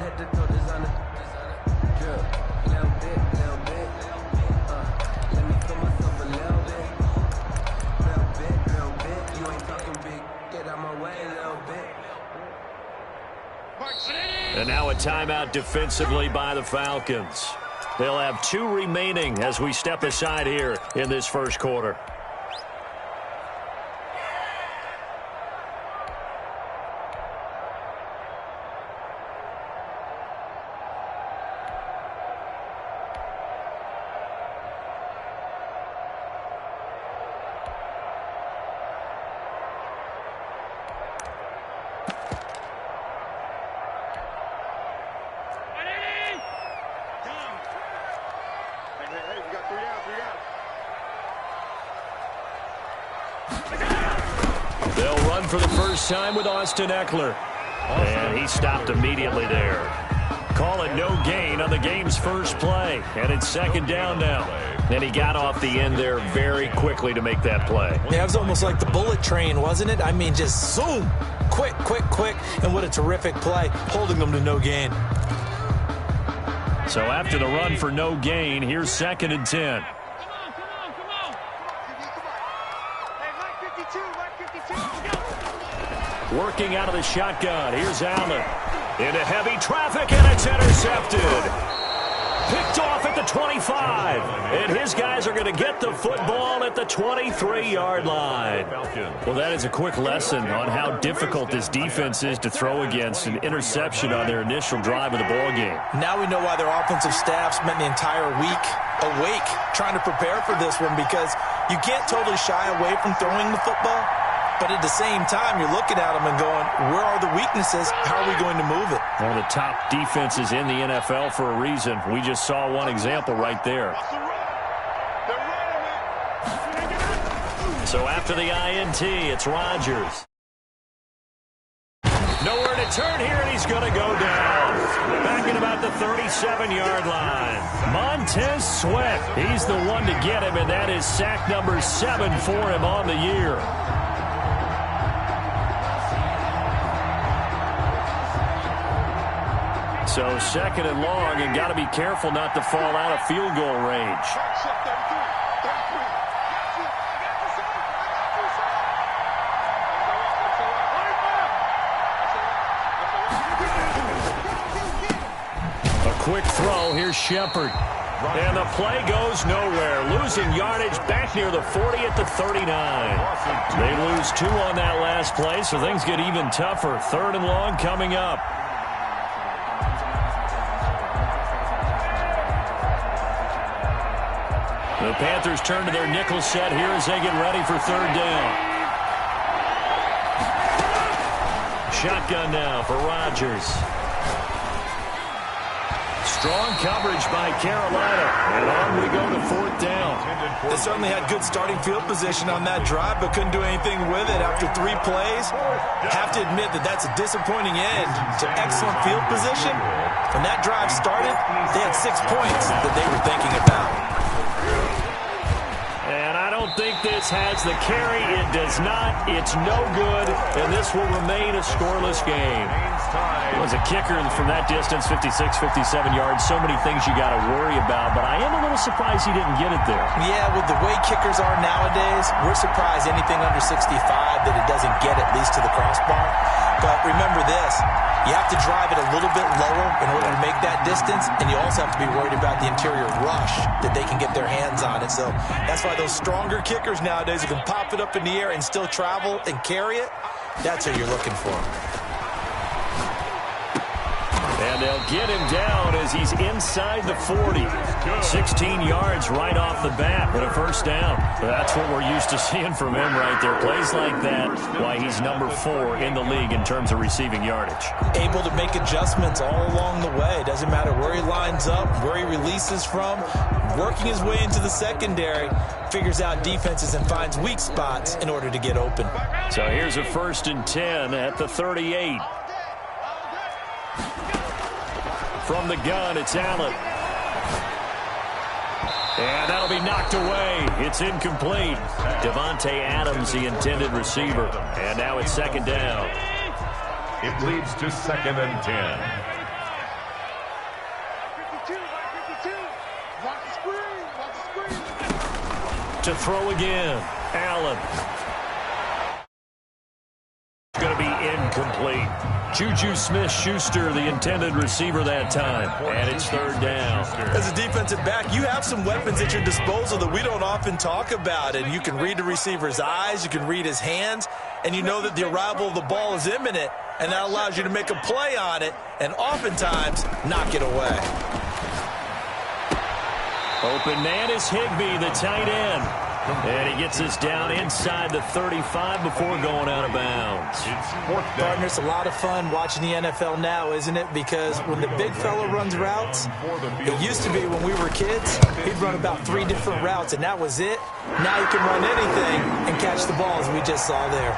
head to toe designer. Drip, little bit. Let me feel myself a little bit. Little bit. You ain't talking big. Get out my way, little bit. And now a timeout defensively by the Falcons. They'll have 2 remaining as we step aside here in this first quarter. They'll run for the first time with Austin Eckler. And he stopped immediately there. Call it no gain on the game's first play. And it's second down now. And he got off the end there very quickly to make that play. Yeah, it was almost like the bullet train, wasn't it? I mean, just zoom. Quick. And what a terrific play, holding them to no gain. So after the run for no gain, here's second and 10. Working out of the shotgun. Here's Allen. Into heavy traffic, and it's intercepted. Picked off at the 25. And his guys are going to get the football at the 23-yard line. Well, that is a quick lesson on how difficult this defense is to throw against. An interception on their initial drive of the ballgame. Now we know why their offensive staff spent the entire week awake trying to prepare for this one, because you can't totally shy away from throwing the football. But at the same time, you're looking at them and going, where are the weaknesses? How are we going to move it? One of the top defenses in the NFL for a reason. We just saw one example right there. So after the INT, it's Rodgers. Nowhere to turn here, and he's going to go down. Back at about the 37-yard line. Montez Sweat, he's the one to get him, and that is sack number 7 for him on the year. So second and long, and got to be careful not to fall out of field goal range. A quick throw. Here's Shepard. And the play goes nowhere. Losing yardage back near the 40 at the 39. They lose 2 on that last play, so things get even tougher. Third and long coming up. The Panthers turn to their nickel set here as they get ready for third down. Shotgun now for Rodgers. Strong coverage by Carolina. And on we go to fourth down. They certainly had good starting field position on that drive, but couldn't do anything with it after 3 plays. Have to admit that that's a disappointing end to excellent field position. When that drive started, they had 6 points that they were thinking about. And I don't think this has the carry. It does not. It's no good. And this will remain a scoreless game. It was a kicker from that distance, 56, 57 yards. So many things you got to worry about. But I am a little surprised he didn't get it there. Yeah, with the way kickers are nowadays, we're surprised anything under 65 that it doesn't get at least to the crossbar. But remember this. You have to drive it a little bit lower in order to make that distance, and you also have to be worried about the interior rush that they can get their hands on it. So that's why those stronger kickers nowadays who can pop it up in the air and still travel and carry it, that's who you're looking for. And they'll get him down as he's inside the 40. 16 yards right off the bat, but a first down. That's what we're used to seeing from him right there. Plays like that, why he's number 4 in the league in terms of receiving yardage. Able to make adjustments all along the way. Doesn't matter where he lines up, where he releases from. Working his way into the secondary, figures out defenses and finds weak spots in order to get open. So here's a first and 10 at the 38. From the gun, it's Allen. And that'll be knocked away. It's incomplete. Devontae Adams, the intended receiver. And now it's second down. It leads to second and 10. To throw again, Allen. Going to be incomplete. Juju Smith-Schuster, the intended receiver that time. And it's third down. As a defensive back, you have some weapons at your disposal that we don't often talk about. And you can read the receiver's eyes, you can read his hands, and you know that the arrival of the ball is imminent, and that allows you to make a play on it and oftentimes knock it away. Open man is Higbee, the tight end. And he gets us down inside the 35 before going out of bounds. Partner, it's a lot of fun watching the NFL now, isn't it? Because when the big fella runs routes, it used to be when we were kids, he'd run about 3 different routes, and that was it. Now he can run anything and catch the ball, as we just saw there.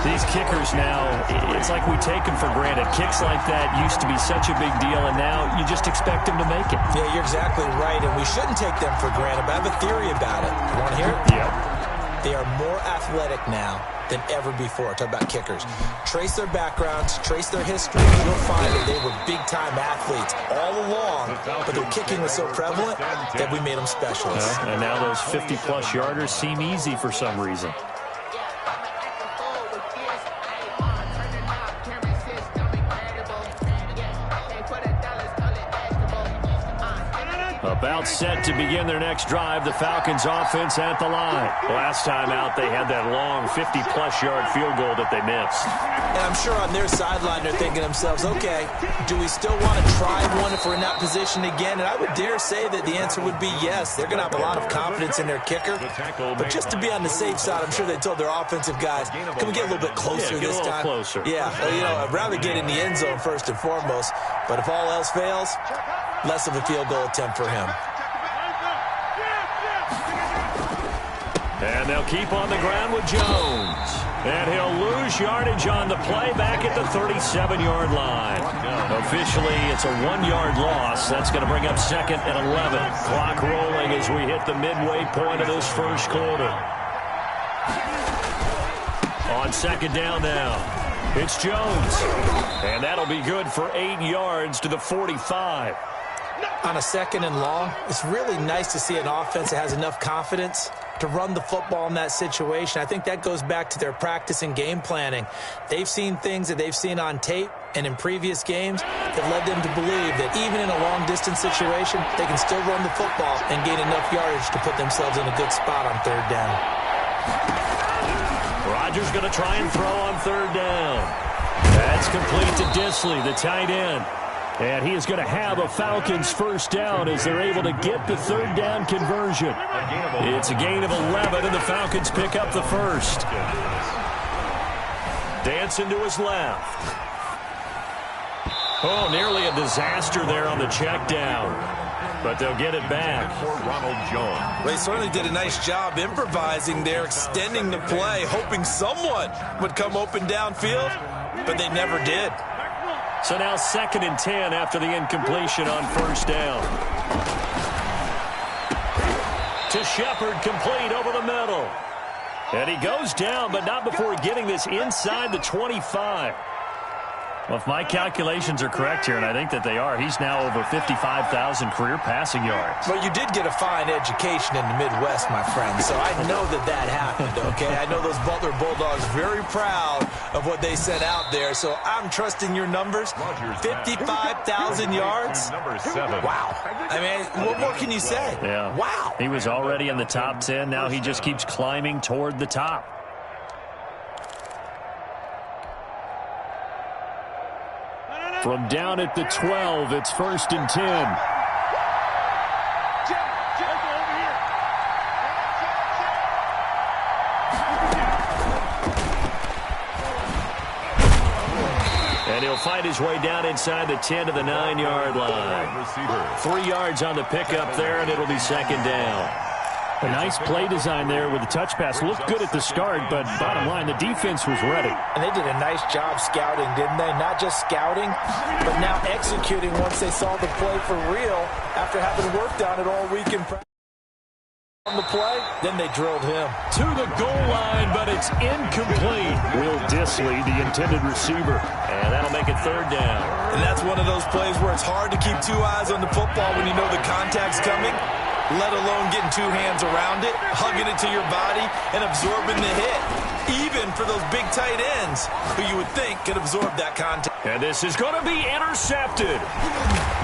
These kickers now, it's like we take them for granted. Kicks like that used to be such a big deal, and now you just expect them to make it. Yeah, you're exactly right, and we shouldn't take them for granted, but I have a theory about it. You want to hear it? Yep. They are more athletic now than ever before. Talk about kickers. Trace their backgrounds, trace their history, and you'll find that they were big-time athletes all along, but their kicking was so prevalent that we made them specialists. And now those 50-plus yarders seem easy for some reason. About set to begin their next drive, the Falcons offense at the line. Last time out, they had that long 50-plus yard field goal that they missed. And I'm sure on their sideline they're thinking to themselves, okay, do we still want to try one if we're in that position again? And I would dare say that the answer would be yes. They're going to have a lot of confidence in their kicker. But just to be on the safe side, I'm sure they told their offensive guys, can we get a little bit closer this time? Closer. Yeah, well, you know, I'd rather get in the end zone first and foremost. But if all else fails, less of a field goal attempt for him. And they'll keep on the ground with Jones. And he'll lose yardage on the play back at the 37-yard line. Officially, it's a 1-yard loss. That's going to bring up second and 11. Clock rolling as we hit the midway point of this first quarter. On second down now, it's Jones. And that'll be good for 8 yards to the 45. On a second and long, it's really nice to see an offense that has enough confidence to run the football in that situation. I think that goes back to their practice and game planning. They've seen things that they've seen on tape and in previous games that led them to believe that even in a long-distance situation, they can still run the football and gain enough yardage to put themselves in a good spot on third down. Rodgers going to try and throw on third down. That's complete to Disley, the tight end. And he is going to have a Falcons first down as they're able to get the third down conversion. It's a gain of 11, and the Falcons pick up the first. Dancing to his left. Oh, nearly a disaster there on the check down. But they'll get it back. They certainly did a nice job improvising there, extending the play, hoping someone would come open downfield, but they never did. So now second and 10 after the incompletion on first down. To Shepard, complete over the middle. And he goes down, but not before getting this inside the 25. Well, if my calculations are correct here, and I think that they are, he's now over 55,000 career passing yards. Well, you did get a fine education in the Midwest, my friend, so I know that happened, okay? I know those Butler Bulldogs very proud of what they sent out there, so I'm trusting your numbers. 55,000 yards? Wow. I mean, what more can you say? Yeah. Wow. He was already in the top 10. Now he just keeps climbing toward the top. From down at the 12, it's first and 10. And he'll find his way down inside the 10 to the 9-yard line. 3 yards on the pickup there, and it'll be second down. A nice play design there with the touch pass. Looked good at the start, but bottom line, the defense was ready. And they did a nice job scouting, didn't they? Not just scouting, but now executing once they saw the play for real after having worked on it all week in practice. on the play, then they drilled him. To the goal line, but it's incomplete. Will Dissly, the intended receiver. And that'll make it third down. And that's one of those plays where it's hard to keep two eyes on the football when you know the contact's coming, let alone getting two hands around it, hugging it to your body, and absorbing the hit. Even for those big tight ends who you would think could absorb that contact. And this is going to be intercepted.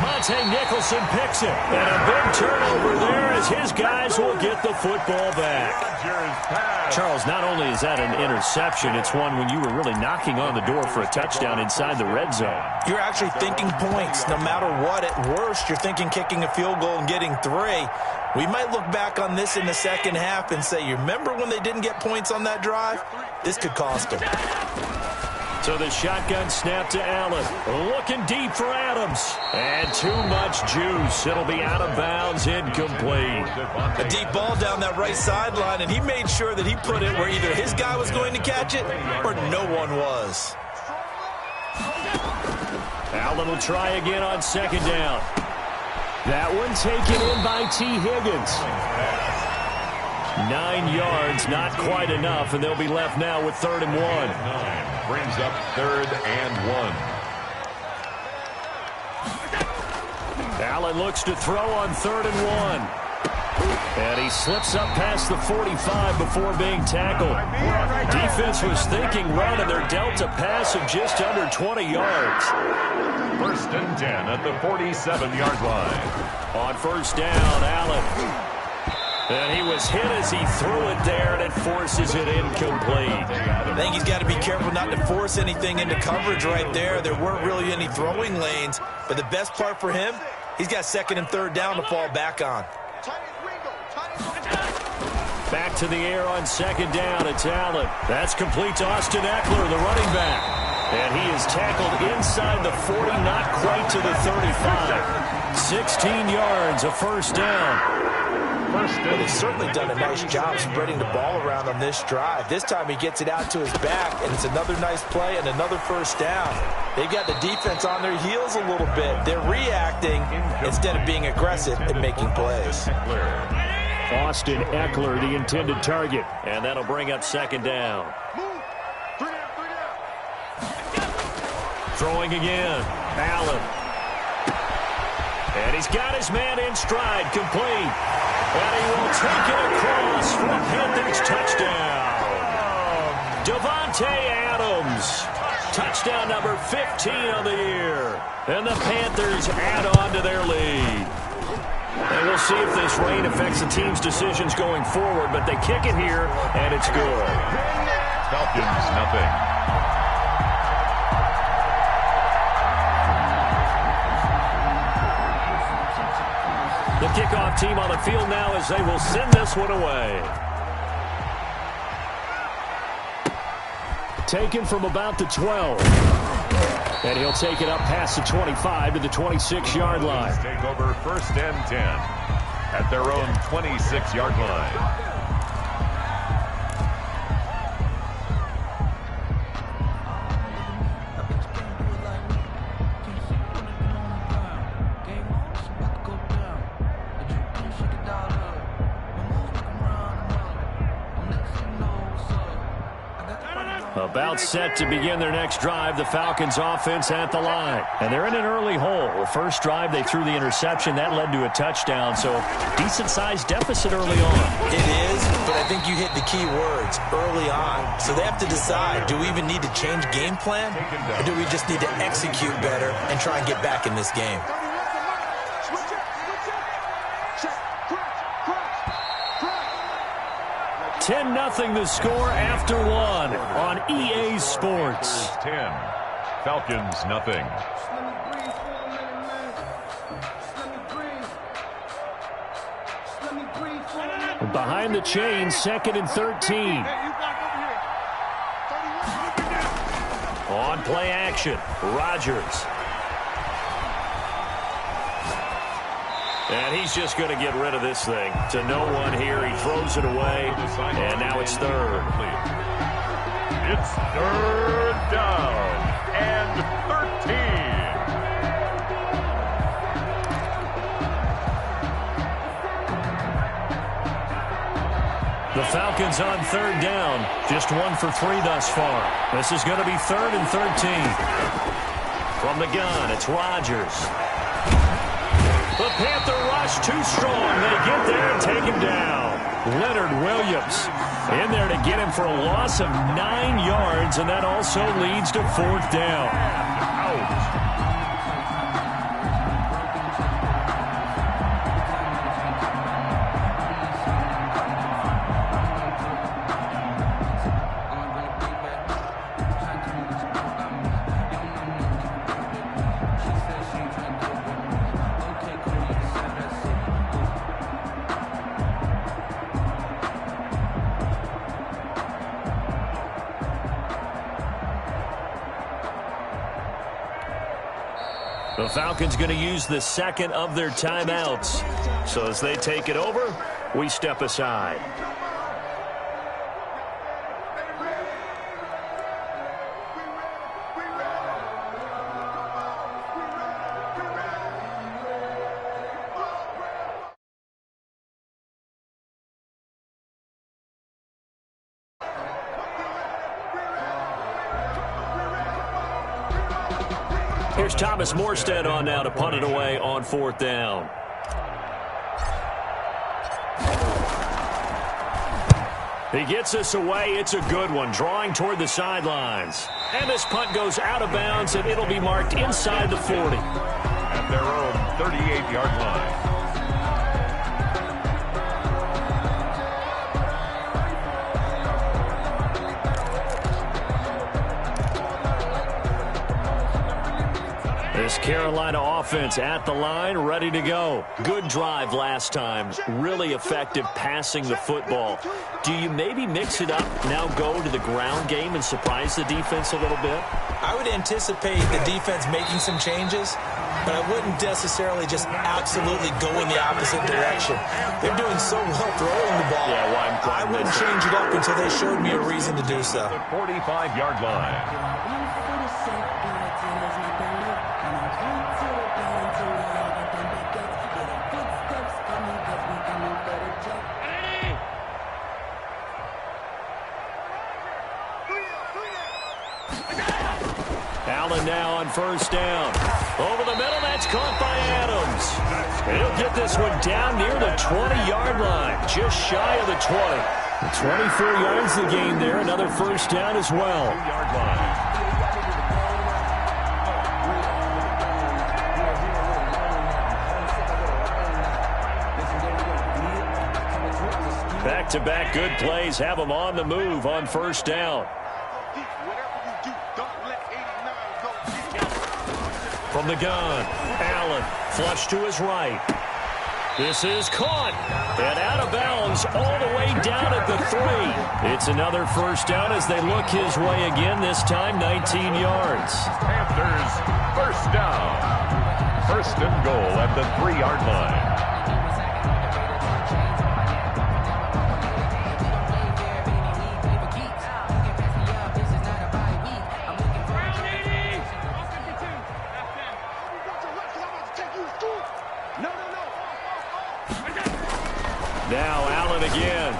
Monte Nicholson picks it. And a big turnover there as his guys will get the football back. Charles, not only is that an interception, it's one when you were really knocking on the door for a touchdown inside the red zone. You're actually thinking points. No matter what, at worst, you're thinking kicking a field goal and getting 3. We might look back on this in the second half and say, you remember when they didn't get points on that drive? This could cost them. So the shotgun snap to Allen. Looking deep for Adams. And too much juice. It'll be out of bounds, incomplete. A deep ball down that right sideline, and he made sure that he put it where either his guy was going to catch it or no one was. Allen will try again on second down. That one taken in by T. Higgins. 9 yards, not quite enough, and they'll be left now with 3rd and 1. Brings up 3rd and 1. Allen looks to throw on 3rd and 1. And he slips up past the 45 before being tackled. Defense was thinking run, and they're dealt a pass of just under 20 yards. 1st and 10 at the 47-yard line. On first down, Allen. And he was hit as he threw it there, and it forces it incomplete. I think he's got to be careful not to force anything into coverage right there. There weren't really any throwing lanes, but the best part for him, he's got 2nd and 3rd down to fall back on. Back to the air on 2nd down. It's Allen. That's complete to Austin Eckler, the running back. And he is tackled inside the 40, not quite to the 35. 16 yards, a first down. Well, they've certainly done a nice job spreading the ball around on this drive. This time he gets it out to his back, and it's another nice play and another first down. They've got the defense on their heels a little bit. They're reacting instead of being aggressive and making plays. Austin Eckler, the intended target. And that'll bring up 2nd down. Throwing again. Allen. And he's got his man in stride, complete. And he will take it across for a Panthers touchdown. Davante Adams. Touchdown number 15 of the year. And the Panthers add on to their lead. And we'll see if this rain affects the team's decisions going forward, but they kick it here, and it's good. Falcons, nothing. The kickoff team on the field now as they will send this one away. Taken from about the 12. And he'll take it up past the 25 to the 26-yard line. Take over 1st and 10 at their own 26-yard line. About set to begin their next drive, the Falcons offense at the line. And they're in an early hole. The first drive, they threw the interception. That led to a touchdown, so decent-sized deficit early on. It is, but I think you hit the key words, early on. So they have to decide, do we even need to change game plan, or do we just need to execute better and try and get back in this game? 10-0 the score after 1 on EA Sports. 10. Falcons, nothing. Behind the chains, 2nd and 13. On play action, Rodgers. And he's just going to get rid of this thing. To no one here. He throws it away. And now it's 3rd. It's 3rd down and 13. The Falcons on third down. Just 1 for 3 thus far. This is going to be 3rd and 13. From the gun, it's Rodgers. The Panther rush too strong. They get there and take him down. Leonard Williams in there to get him for a loss of 9 yards, and that also leads to 4th down. Out. The Falcons going to use the second of their timeouts. So as they take it over, we step aside. Here's Thomas Morstead on now to punt it away on 4th down. He gets us away. It's a good one, drawing toward the sidelines. And this punt goes out of bounds, and it'll be marked inside the 40. At their own 38-yard line. This Carolina offense at the line, ready to go. Good drive last time. Really effective passing the football. Do you maybe mix it up, now go to the ground game and surprise the defense a little bit? I would anticipate the defense making some changes, but I wouldn't necessarily just absolutely go in the opposite direction. They're doing so well throwing the ball. Yeah, I wouldn't change it up until they showed me a reason to do so. The 45-yard line. Allen now on 1st down. Over the middle, that's caught by Adams. He'll get this one down near the 20-yard line, just shy of the 20. 24 yards the gain there, another 1st down as well. 2-yard line. Back-to-back good plays have them on the move on 1st down. From the gun, Allen, flush to his right. This is caught, and out of bounds all the way down at the 3. It's another 1st down as they look his way again, this time 19 yards. Panthers, 1st down. 1st and goal at the 3-yard line. Now Allen again.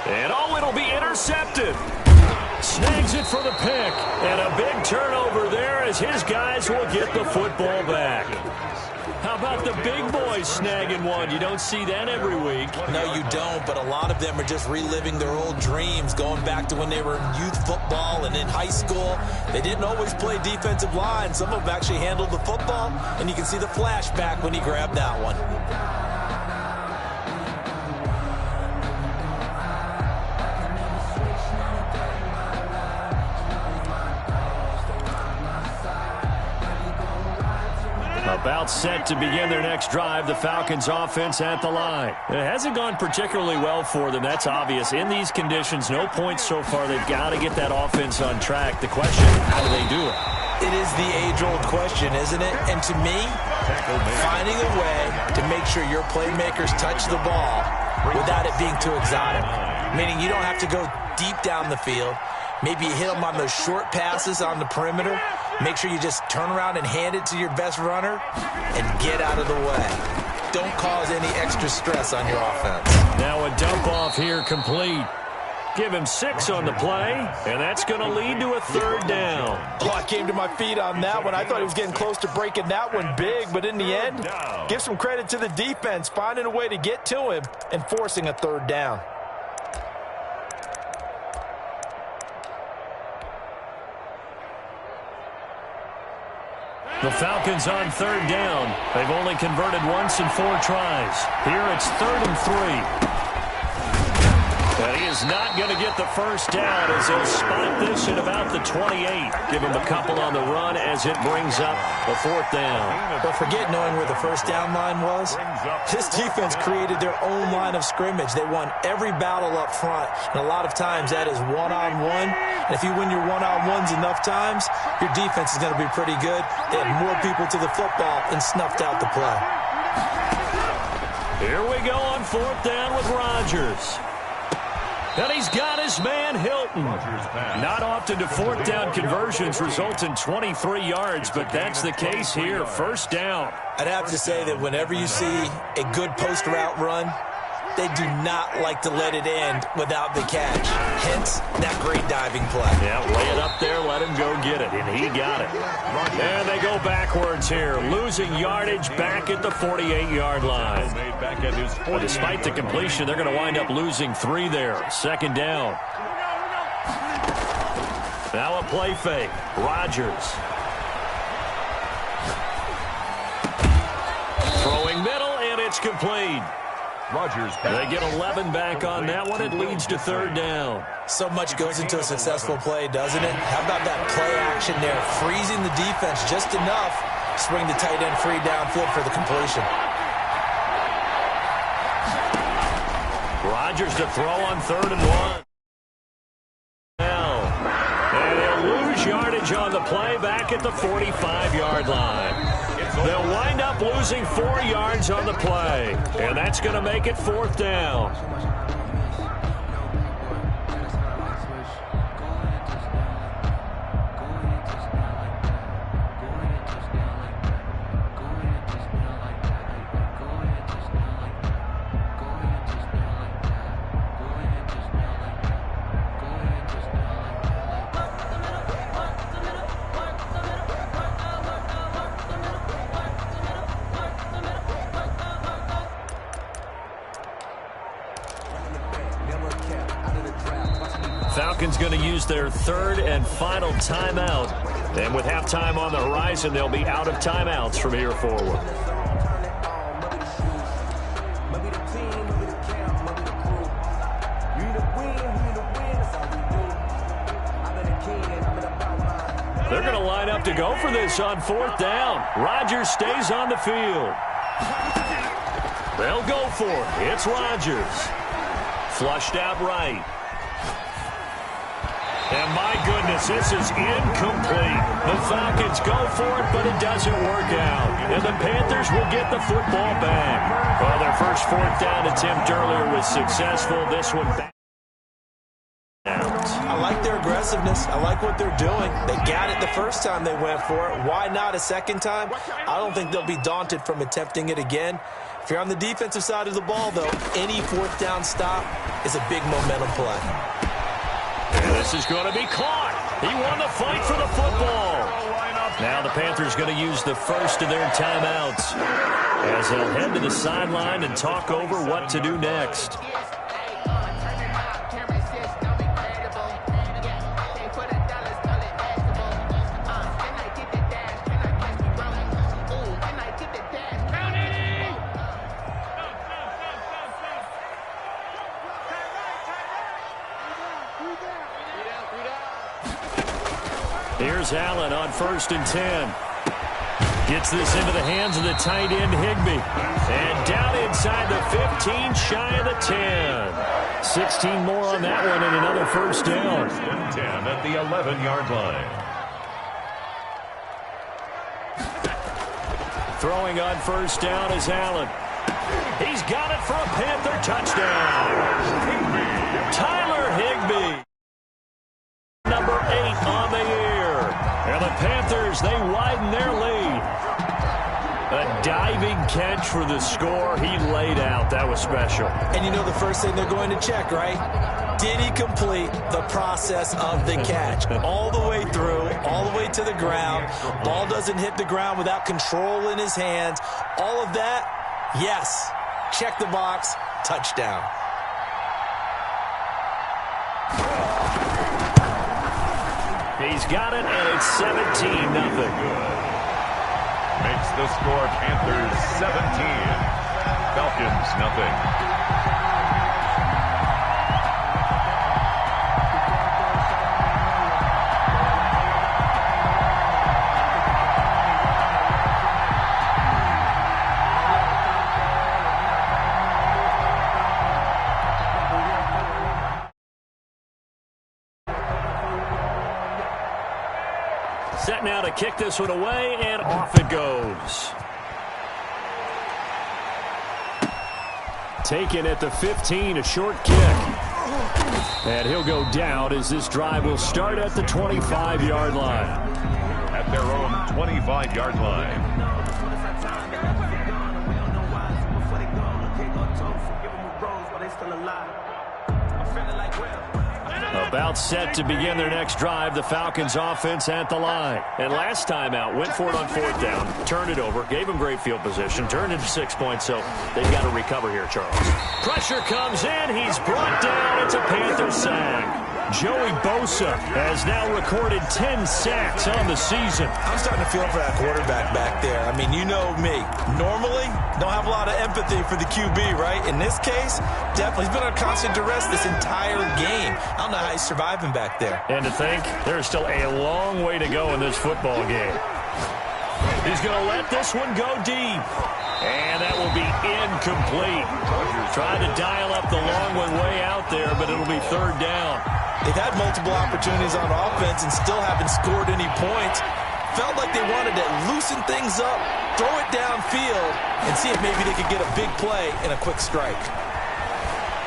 And it'll be intercepted. Snags it for the pick. And a big turnover there as his guys will get the football back. How about the big boys snagging one? You don't see that every week. No, you don't, but a lot of them are just reliving their old dreams, going back to when they were in youth football and in high school. They didn't always play defensive line. Some of them actually handled the football, and you can see the flashback when he grabbed that one. About set to begin their next drive, the Falcons offense at the line. It hasn't gone particularly well for them, that's obvious. In these conditions, no points so far. They've got to get that offense on track. The question, how do they do it? It is the age-old question, isn't it? And to me, finding a way to make sure your playmakers touch the ball without it being too exotic. Meaning you don't have to go deep down the field. Maybe you hit them on those short passes on the perimeter. Make sure you just turn around and hand it to your best runner and get out of the way. Don't cause any extra stress on your offense. Now a dump off here complete. Give him 6 on the play, and that's going to lead to a 3rd down. Oh, I came to my feet on that one. I thought he was getting close to breaking that one big, but in the end, give some credit to the defense, finding a way to get to him and forcing a 3rd down. The Falcons on 3rd down. They've only converted once in 4 tries. Here it's 3rd and 3. And he is not going to get the first down as he'll spot this at about the 28. Give him a couple on the run as it brings up a 4th down. But forget knowing where the first down line was. This defense created their own line of scrimmage. They won every battle up front, and a lot of times that is one-on-one. And if you win your one-on-ones enough times, your defense is going to be pretty good. They had more people to the football and snuffed out the play. Here we go on 4th down with Rodgers. And he's got his man Hilton. Not often do 4th down conversions result in 23 yards, but that's the case here. 1st down. I'd have to say that whenever you see a good post route run, they do not like to let it end without the catch. Hence, that great diving play. Yeah, lay it up there, let him go get it, and he got it. And they go backwards here, losing yardage back at the 48-yard line. But despite the completion, they're going to wind up losing 3 there. 2nd down. Now a play fake. Rodgers. Throwing middle, and it's complete. Rodgers. They get 11 back on that one. It leads to 3rd down. So much goes into a successful play, doesn't it? How about that play action there? Freezing the defense just enough to swing the tight end free downfield for the completion. Rodgers to throw on 3rd and 1. And they'll lose yardage on the play back at the 45-yard line. They'll wind up losing 4 yards on the play, and that's going to make it 4th down. Falcons going to use their 3rd and final timeout. And with halftime on the horizon, they'll be out of timeouts from here forward. They're going to line up to go for this on 4th down. Rodgers stays on the field. They'll go for it. It's Rodgers. Flushed out right. And my goodness, this is incomplete. The Falcons go for it, but it doesn't work out. And the Panthers will get the football back. Well, their first 4th down attempt earlier was successful. This one back. I like their aggressiveness. I like what they're doing. They got it the first time they went for it. Why not a second time? I don't think they'll be daunted from attempting it again. If you're on the defensive side of the ball, though, any 4th down stop is a big momentum play. And this is going to be caught. He won the fight for the football. Now the Panthers going to use the first of their timeouts as they'll head to the sideline and talk over what to do next. Here's Allen on 1st and 10. Gets this into the hands of the tight end, Higbee. And down inside the 15, shy of the 10. 16 more on that one and another 1st down. 10 at the 11-yard line. Throwing on 1st down is Allen. He's got it for a Panther touchdown. Tyler Higbee. Number 8 on the year. And the Panthers, they widen their lead. A diving catch for the score. He laid out. That was special. And you know the first thing they're going to check, right? Did he complete the process of the catch? All the way through, all the way to the ground. Ball doesn't hit the ground without control in his hands. All of that, yes. Check the box, touchdown. He's got it, and it's 17-0. Makes the score Panthers 17, Falcons nothing. Set now to kick this one away, and off it goes. Taken at the 15, a short kick. And he'll go down as this drive will start at the 25-yard line. At their own 25-yard line. About set to begin their next drive, the Falcons offense at the line. And last time out, went for it on fourth down, turned it over, gave them great field position, turned into 6 points, so they've got to recover here, Charles. Pressure comes in, he's brought down, it's a Panther sack. Joey Bosa has now recorded 10 sacks on the season. I'm starting to feel for that quarterback back there. I mean, you know me. Normally, don't have a lot of empathy for the QB, right? In this case, definitely. He's been under constant duress this entire game. I don't know how he's surviving back there. And to think, there's still a long way to go in this football game. He's going to let this one go deep. And that will be incomplete. Trying to dial up the long one way out there, but it'll be third down. They've had multiple opportunities on offense and still haven't scored any points. Felt like they wanted to loosen things up, throw it downfield, and see if maybe they could get a big play and a quick strike.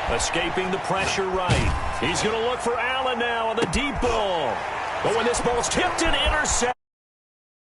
Escaping the pressure right. He's going to look for Allen now on the deep ball. But when this ball's tipped and intercepted.